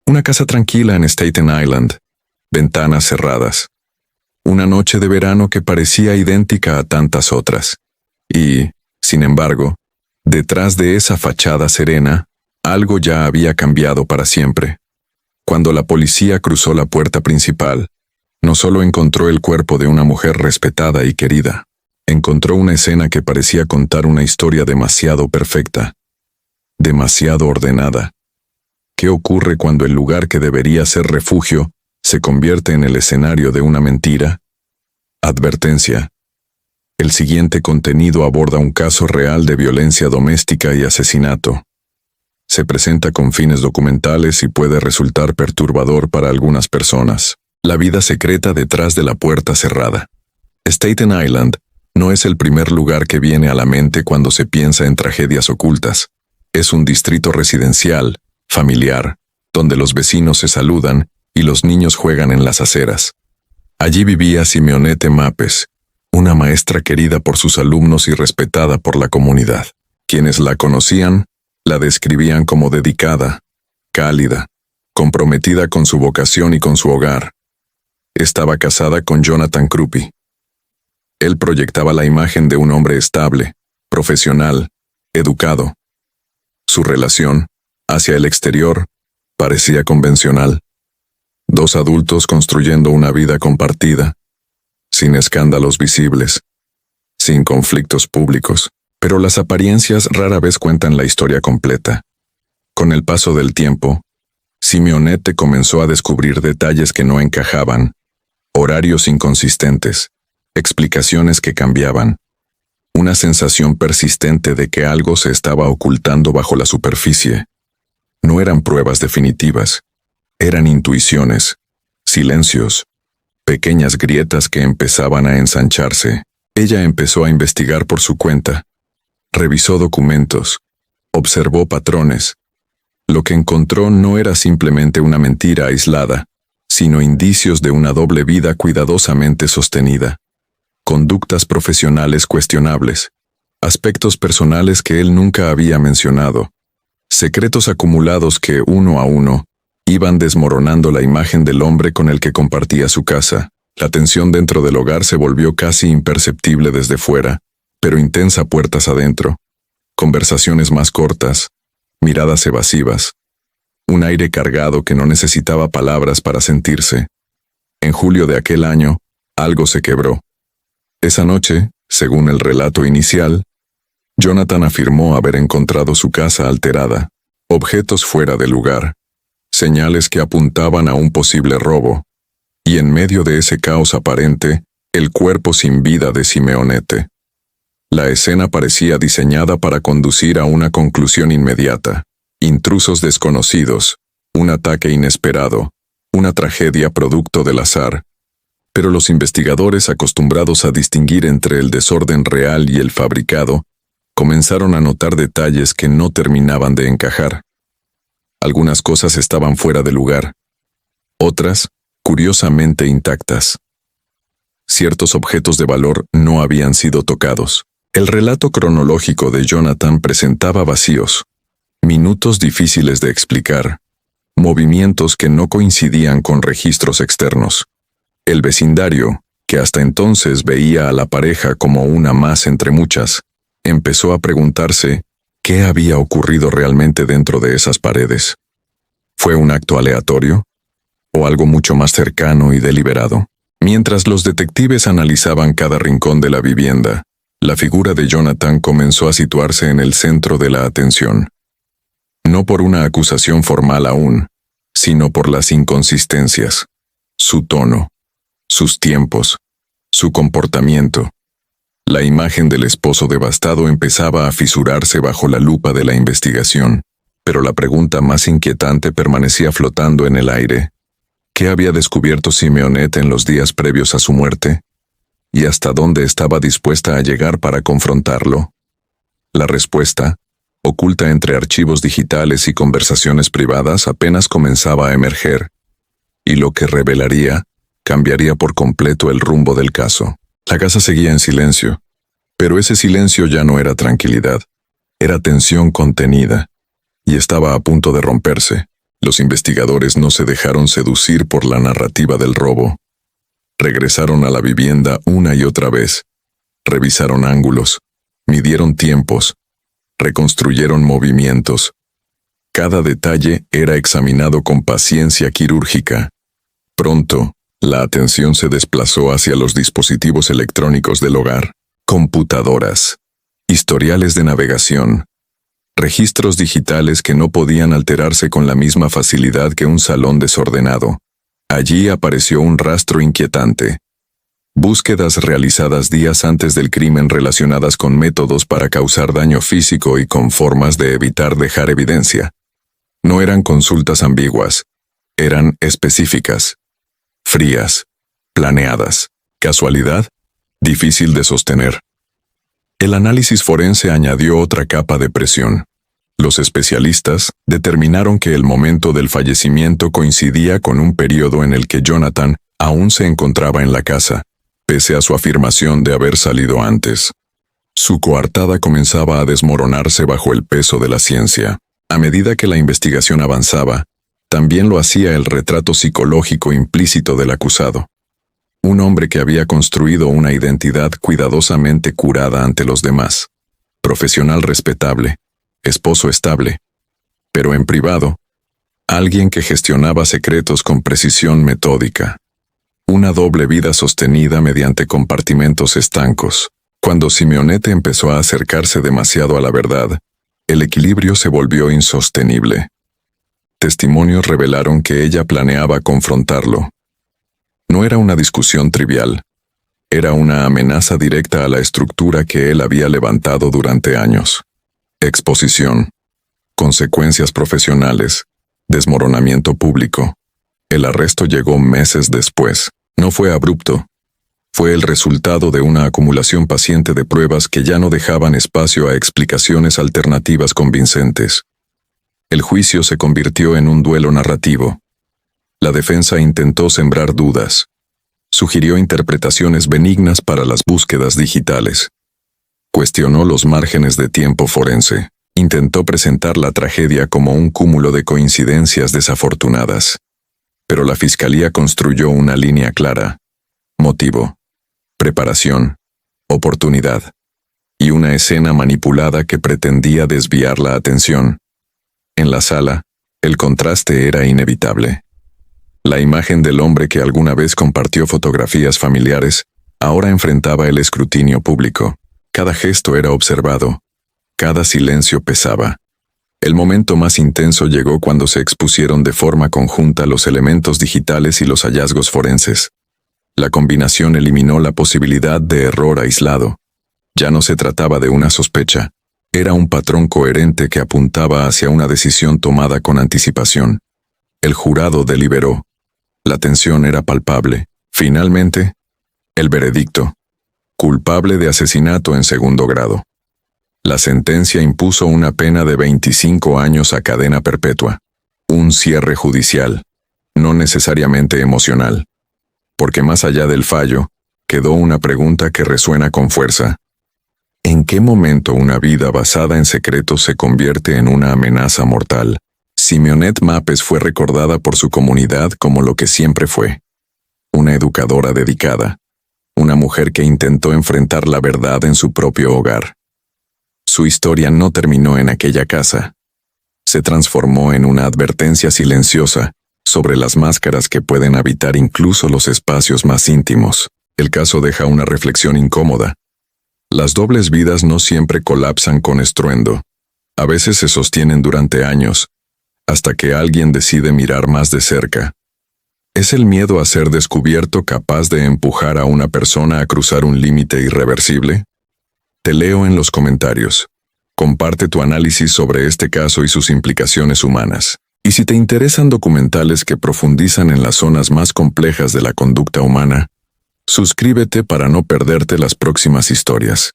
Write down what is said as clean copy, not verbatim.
Una casa tranquila en Staten Island, ventanas cerradas. Una noche de verano que parecía idéntica a tantas otras. Y, sin embargo, detrás de esa fachada serena, algo ya había cambiado para siempre. Cuando la policía cruzó la puerta principal, no solo encontró el cuerpo de una mujer respetada y querida, encontró una escena que parecía contar una historia demasiado perfecta, demasiado ordenada. ¿Qué ocurre cuando el lugar que debería ser refugio se convierte en el escenario de una mentira? Advertencia. El siguiente contenido aborda un caso real de violencia doméstica y asesinato. Se presenta con fines documentales y puede resultar perturbador para algunas personas. La vida secreta detrás de la puerta cerrada. Staten Island no es el primer lugar que viene a la mente cuando se piensa en tragedias ocultas. Es un distrito residencial, familiar, donde los vecinos se saludan y los niños juegan en las aceras. Allí vivía Simeonette Mappes, una maestra querida por sus alumnos y respetada por la comunidad. Quienes la conocían, la describían como dedicada, cálida, comprometida con su vocación y con su hogar. Estaba casada con Jonathan Krupi. Él proyectaba la imagen de un hombre estable, profesional, educado. Su relación, hacia el exterior, parecía convencional. Dos adultos construyendo una vida compartida, sin escándalos visibles, sin conflictos públicos. Pero las apariencias rara vez cuentan la historia completa. Con el paso del tiempo, Simeonette comenzó a descubrir detalles que no encajaban, horarios inconsistentes, explicaciones que cambiaban, una sensación persistente de que algo se estaba ocultando bajo la superficie. No eran pruebas definitivas, eran intuiciones, silencios, pequeñas grietas que empezaban a ensancharse. Ella empezó a investigar por su cuenta. Revisó documentos, observó patrones. Lo que encontró no era simplemente una mentira aislada, sino indicios de una doble vida cuidadosamente sostenida. Conductas profesionales cuestionables, aspectos personales que él nunca había mencionado, secretos acumulados que, uno a uno, iban desmoronando la imagen del hombre con el que compartía su casa. La tensión dentro del hogar se volvió casi imperceptible desde fuera, pero intensa puertas adentro, conversaciones más cortas, miradas evasivas, un aire cargado que no necesitaba palabras para sentirse. En julio de aquel año, algo se quebró. Esa noche, según el relato inicial, Jonathan afirmó haber encontrado su casa alterada, objetos fuera de lugar, señales que apuntaban a un posible robo, y en medio de ese caos aparente, el cuerpo sin vida de Simeonette. La escena parecía diseñada para conducir a una conclusión inmediata. Intrusos desconocidos, un ataque inesperado, una tragedia producto del azar. Pero los investigadores, acostumbrados a distinguir entre el desorden real y el fabricado, comenzaron a notar detalles que no terminaban de encajar. Algunas cosas estaban fuera de lugar, otras, curiosamente intactas. Ciertos objetos de valor no habían sido tocados. El relato cronológico de Jonathan presentaba vacíos, minutos difíciles de explicar, movimientos que no coincidían con registros externos. El vecindario, que hasta entonces veía a la pareja como una más entre muchas, empezó a preguntarse qué había ocurrido realmente dentro de esas paredes. ¿Fue un acto aleatorio? ¿O algo mucho más cercano y deliberado? Mientras los detectives analizaban cada rincón de la vivienda, la figura de Jonathan comenzó a situarse en el centro de la atención. No por una acusación formal aún, sino por las inconsistencias, su tono, sus tiempos, su comportamiento. La imagen del esposo devastado empezaba a fisurarse bajo la lupa de la investigación, pero la pregunta más inquietante permanecía flotando en el aire. ¿Qué había descubierto Simeonette en los días previos a su muerte? ¿Y hasta dónde estaba dispuesta a llegar para confrontarlo? La respuesta, oculta entre archivos digitales y conversaciones privadas, apenas comenzaba a emerger, y lo que revelaría cambiaría por completo el rumbo del caso. La casa seguía en silencio, pero ese silencio ya no era tranquilidad, era tensión contenida, y estaba a punto de romperse. Los investigadores no se dejaron seducir por la narrativa del robo. Regresaron a la vivienda una y otra vez. Revisaron ángulos, midieron tiempos, reconstruyeron movimientos. Cada detalle era examinado con paciencia quirúrgica. Pronto, la atención se desplazó hacia los dispositivos electrónicos del hogar, computadoras, historiales de navegación, registros digitales que no podían alterarse con la misma facilidad que un salón desordenado. Allí apareció un rastro inquietante. Búsquedas realizadas días antes del crimen relacionadas con métodos para causar daño físico y con formas de evitar dejar evidencia. No eran consultas ambiguas, eran específicas, frías, planeadas. ¿Casualidad? Difícil de sostener. El análisis forense añadió otra capa de presión. Los especialistas determinaron que el momento del fallecimiento coincidía con un periodo en el que Jonathan aún se encontraba en la casa, pese a su afirmación de haber salido antes. Su coartada comenzaba a desmoronarse bajo el peso de la ciencia. A medida que la investigación avanzaba, también lo hacía el retrato psicológico implícito del acusado. Un hombre que había construido una identidad cuidadosamente curada ante los demás. Profesional respetable, esposo estable. Pero en privado, alguien que gestionaba secretos con precisión metódica. Una doble vida sostenida mediante compartimentos estancos. Cuando Simeonette empezó a acercarse demasiado a la verdad, el equilibrio se volvió insostenible. Testimonios revelaron que ella planeaba confrontarlo. No era una discusión trivial. Era una amenaza directa a la estructura que él había levantado durante años. Exposición. Consecuencias profesionales. Desmoronamiento público. El arresto llegó meses después. No fue abrupto. Fue el resultado de una acumulación paciente de pruebas que ya no dejaban espacio a explicaciones alternativas convincentes. El juicio se convirtió en un duelo narrativo. La defensa intentó sembrar dudas. Sugirió interpretaciones benignas para las búsquedas digitales. Cuestionó los márgenes de tiempo forense. Intentó presentar la tragedia como un cúmulo de coincidencias desafortunadas. Pero la fiscalía construyó una línea clara. Motivo, preparación, oportunidad. Y una escena manipulada que pretendía desviar la atención. En la sala, el contraste era inevitable. La imagen del hombre que alguna vez compartió fotografías familiares, ahora enfrentaba el escrutinio público. Cada gesto era observado. Cada silencio pesaba. El momento más intenso llegó cuando se expusieron de forma conjunta los elementos digitales y los hallazgos forenses. La combinación eliminó la posibilidad de error aislado. Ya no se trataba de una sospecha. Era un patrón coherente que apuntaba hacia una decisión tomada con anticipación. El jurado deliberó. La tensión era palpable. Finalmente, el veredicto. Culpable de asesinato en segundo grado. La sentencia impuso una pena de 25 años a cadena perpetua. Un cierre judicial, no necesariamente emocional. Porque más allá del fallo, quedó una pregunta que resuena con fuerza. ¿En qué momento una vida basada en secretos se convierte en una amenaza mortal? Simeonette Mapes fue recordada por su comunidad como lo que siempre fue. Una educadora dedicada. Una mujer que intentó enfrentar la verdad en su propio hogar. Su historia no terminó en aquella casa. Se transformó en una advertencia silenciosa sobre las máscaras que pueden habitar incluso los espacios más íntimos. El caso deja una reflexión incómoda. Las dobles vidas no siempre colapsan con estruendo. A veces se sostienen durante años, hasta que alguien decide mirar más de cerca. ¿Es el miedo a ser descubierto capaz de empujar a una persona a cruzar un límite irreversible? Te leo en los comentarios. Comparte tu análisis sobre este caso y sus implicaciones humanas. Y si te interesan documentales que profundizan en las zonas más complejas de la conducta humana, suscríbete para no perderte las próximas historias.